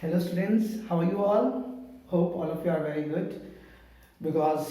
Hello students, how are you all? Hope all of you are very good because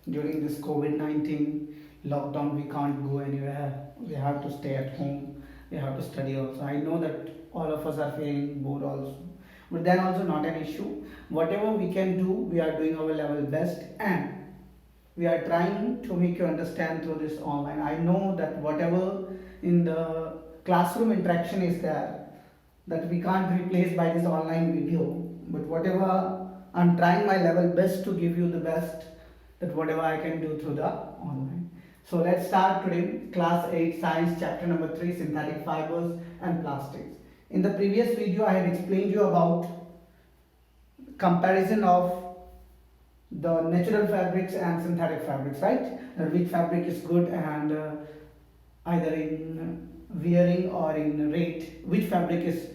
during this COVID-19 lockdown we can't go anywhere. We have to stay at home. We have to study also. I know that all of us are feeling bored also. But then also not an issue. Whatever we can do, we are doing our level best and we are trying to make you understand through this online. I know that whatever in the classroom interaction is there, that we can't replace by this online video, but whatever I'm trying my level best to give you the best, that whatever I can do through the online. So let's start today class 8 science chapter number 3, synthetic fibers and plastics. In the previous video I had explained you about comparison of the natural fabrics and synthetic fabrics, right? Which fabric is good and either in wearing or in rate, which fabric is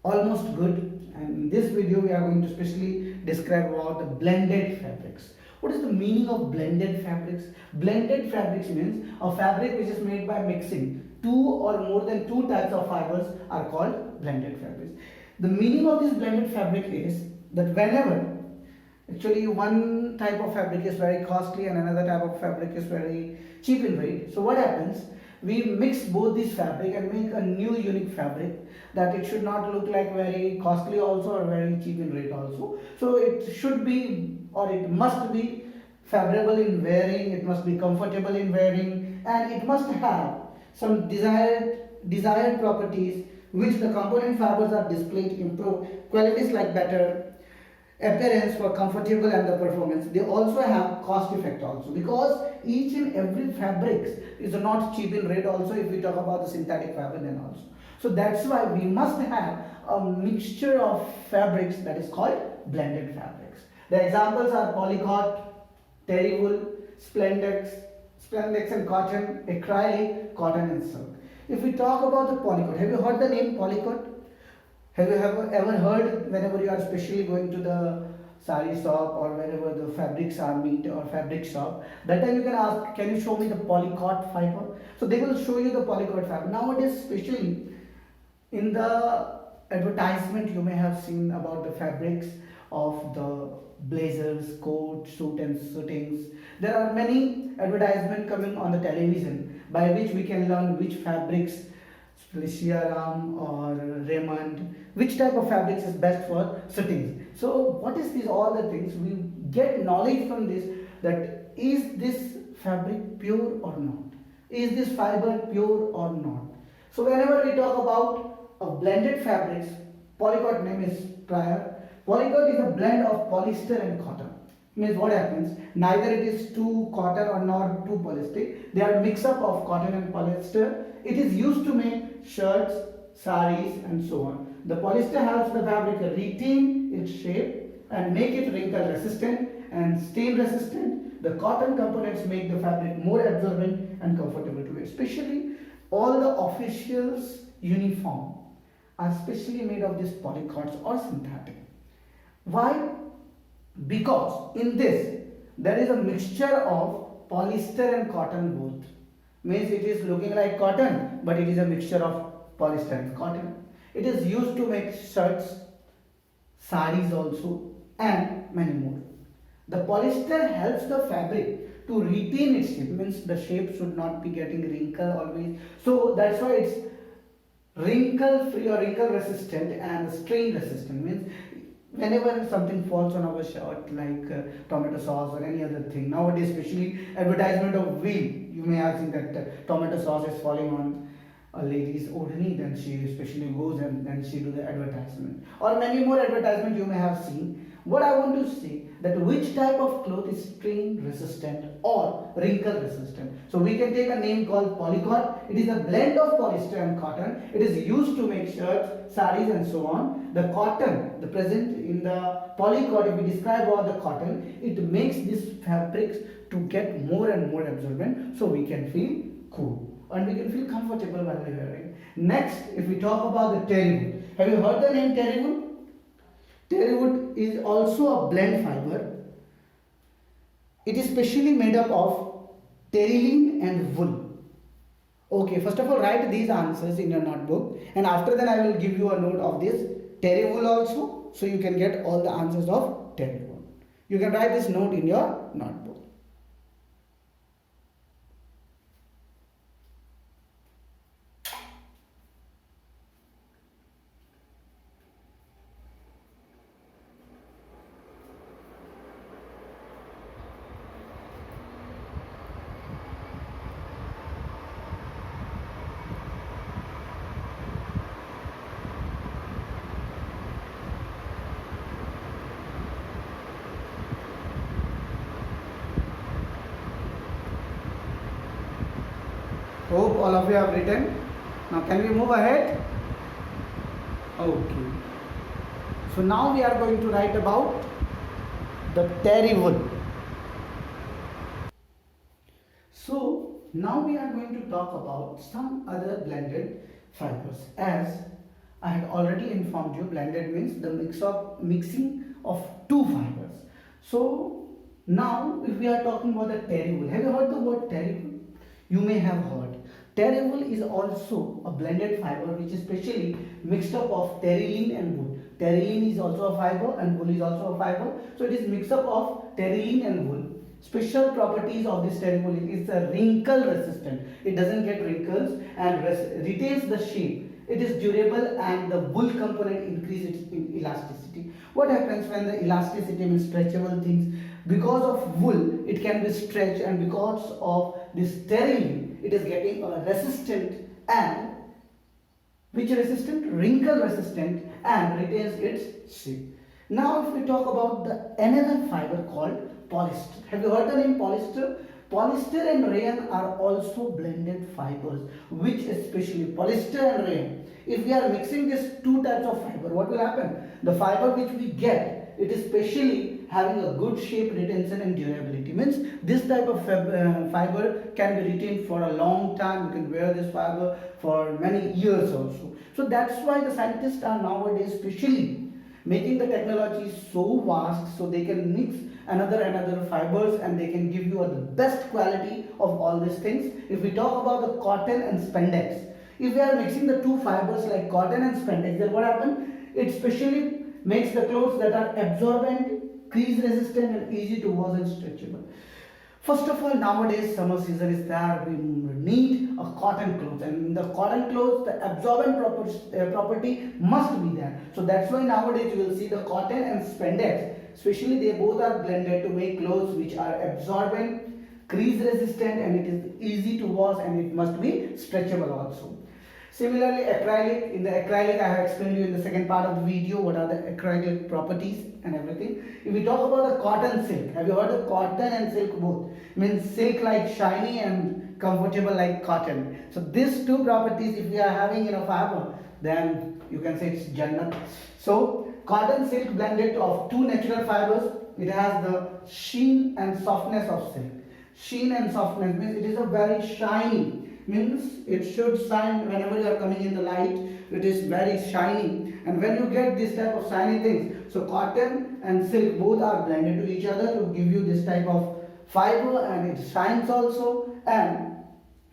almost good. And in this video we are going to specially describe about the blended fabrics. What is the meaning of blended fabrics? Blended fabrics means a fabric which is made by mixing two or more than two types of fibers are called blended fabrics. The meaning of this blended fabric is that whenever actually one type of fabric is very costly and another type of fabric is very cheap in rate, so what happens, we mix both this fabric and make a new unique fabric, that it should not look like very costly also or very cheap in rate also. So it should be or it must be favorable in wearing, it must be comfortable in wearing, and it must have some desired properties which the component fibers are displayed to improve qualities like better appearance for comfortable and the performance. They also have cost effect also, because each and every fabrics is not cheap in rate also if we talk about the synthetic fabric then also. So that's why we must have a mixture of fabrics that is called blended fabrics. The examples are polycot, terry wool, spandex and cotton, acrylic, cotton and silk. If we talk about the polycot, have you heard the name polycot? Have you ever heard, whenever you are especially going to the sari shop or wherever the fabrics are meet or fabric shop, that time you can ask, can you show me the polycot fiber? So they will show you the polycot fiber. Nowadays, especially in the advertisement, you may have seen about the fabrics of the blazers, coat, suit and suitings. There are many advertisements coming on the television by which we can learn which fabrics, Siaram or Raymond, which type of fabrics is best for suitings. So what is this, all the things we get knowledge from this, that is this fabric pure or not, is this fiber pure or not. So whenever we talk about blended fabrics, polycot name is prior. Polycot is a blend of polyester and cotton. Means what happens, neither it is too cotton or not too polyester, they are mix up of cotton and polyester. It is used to make shirts, saris and so on. The polyester helps the fabric retain its shape and make it wrinkle resistant and stain resistant. The cotton components make the fabric more absorbent and comfortable to wear. Especially all the officials uniform are specially made of these polycots or synthetic. Why? Because in this there is a mixture of polyester and cotton both. Means it is looking like cotton, but it is a mixture of polyester and cotton. It is used to make shirts, saris also, and many more. The polyester helps the fabric to retain its shape, means the shape should not be getting wrinkle always. So that's why it's wrinkle free or wrinkle resistant and stain resistant. Means whenever something falls on our shirt like tomato sauce or any other thing, nowadays especially advertisement of wheel, you may have seen that tomato sauce is falling on a lady's odani, then she especially goes and then she do the advertisement, or many more advertisement you may have seen. What I want to say, that which type of cloth is stain resistant or wrinkle resistant. So we can take a name called polycot. It is a blend of polyester and cotton. It is used to make shirts, saris and so on. The cotton, the present in the polycot, if we describe all the cotton, it makes these fabrics to get more and more absorbent, so we can feel cool and we can feel comfortable while wearing. Next, if we talk about the terry wood, have you heard the name terry wood? Terry wood is also a blend fiber. It is specially made up of terylene and wool. Okay, first of all, write these answers in your notebook, and after that I will give you a note of this terry wool also so you can get all the answers of terry wool. You can write this note in your notebook. Hope all of you have written. Now can we move ahead? Okay. So now we are going to write about the terry wool. So now we are going to talk about some other blended fibers. As I had already informed you, blended means the mixing of two fibers. So now if we are talking about the terry wool, have you heard the word terry wool? You may have heard. Terry wool is also a blended fiber which is specially mixed up of terylene and wool. Terylene is also a fiber and wool is also a fiber. So it is mixed up of terylene and wool. Special properties of this terry wool is a wrinkle resistant. It doesn't get wrinkles and retains the shape. It is durable and the wool component increases in elasticity. What happens when the elasticity means stretchable things? Because of wool, it can be stretched, and because of this terylene, it is getting a resistant and which resistant? Wrinkle resistant and retains its shape. Now if we talk about the another fiber called polyester. Have you heard the name polyester? Polyester and rayon are also blended fibers, which especially polyester and rayon. If we are mixing these two types of fiber, what will happen? The fiber which we get, it is specially having a good shape, retention and durability. Means this type of fiber can be retained for a long time. You can wear this fiber for many years also. So that's why the scientists are nowadays specially making the technology so vast so they can mix another fibers and they can give you the best quality of all these things. If we talk about the cotton and spandex, if we are mixing the two fibers like cotton and spandex, then what happens? It specially makes the clothes that are absorbent, crease resistant and easy to wash and stretchable. First of all, nowadays summer season is there, we need a cotton clothes, and in the cotton clothes the absorbent property must be there. So that's why nowadays you will see the cotton and spandex, especially they both are blended to make clothes which are absorbent, crease resistant and it is easy to wash and it must be stretchable also. Similarly, acrylic, in the acrylic I have explained you in the second part of the video what are the acrylic properties and everything. If we talk about the cotton silk, have you heard of cotton and silk both? Means silk like shiny and comfortable like cotton. So these two properties if we are having in a fiber, then you can say it's Jannat. So cotton silk blended of two natural fibers, it has the sheen and softness of silk. Sheen and softness means it is a very shiny, means it should shine whenever you are coming in the light, it is very shiny, and when you get this type of shiny things, so cotton and silk both are blended to each other to give you this type of fiber, and it shines also and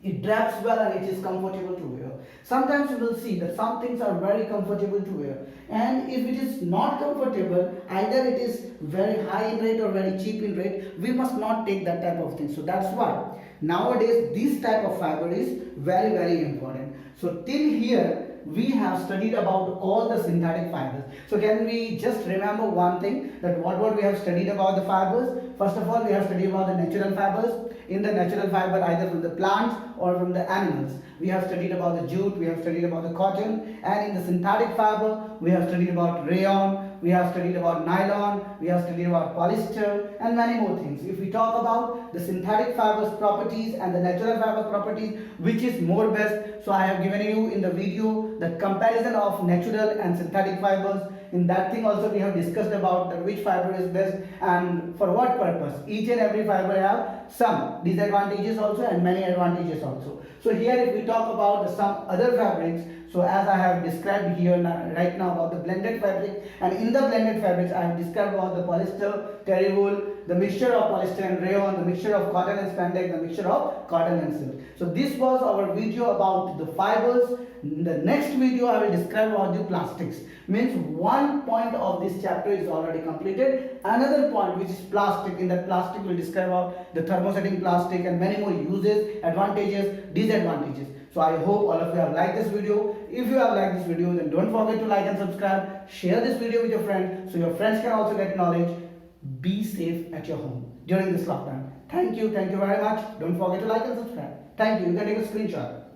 it drapes well and it is comfortable to wear. Sometimes you will see that some things are very comfortable to wear, and if it is not comfortable, either it is very high in rate or very cheap in rate, we must not take that type of thing. So that's why nowadays this type of fiber is very important. So till here we have studied about all the synthetic fibers. So can we just remember one thing, that what we have studied about the fibers? First of all, we have studied about the natural fibers. In the natural fiber, either from the plants or from the animals, we have studied about the jute, we have studied about the cotton, and in the synthetic fiber we have studied about rayon, we have studied about nylon, we have studied about polyester and many more things. If we talk about the synthetic fibers properties and the natural fiber properties, which is more best, so I have given you in the video the comparison of natural and synthetic fibers. In that thing also we have discussed about which fiber is best and for what purpose. Each and every fiber have some disadvantages also and many advantages also. So here if we talk about some other fabrics, so as I have described here right now about the blended fabric, and in the blended fabrics I have described about the polyester, terry wool, the mixture of polyester and rayon, the mixture of cotton and spandex, the mixture of cotton and silk. So this was our video about the fibers In the next video, I will describe about the plastics. Means one point of this chapter is already completed. Another point, which is plastic. In that plastic, we will describe about the thermosetting plastic and many more uses, advantages, disadvantages. So I hope all of you have liked this video. If you have liked this video, then don't forget to like and subscribe. Share this video with your friends so your friends can also get knowledge. Be safe at your home during this lockdown. Thank you very much. Don't forget to like and subscribe. Thank you. You can take a screenshot.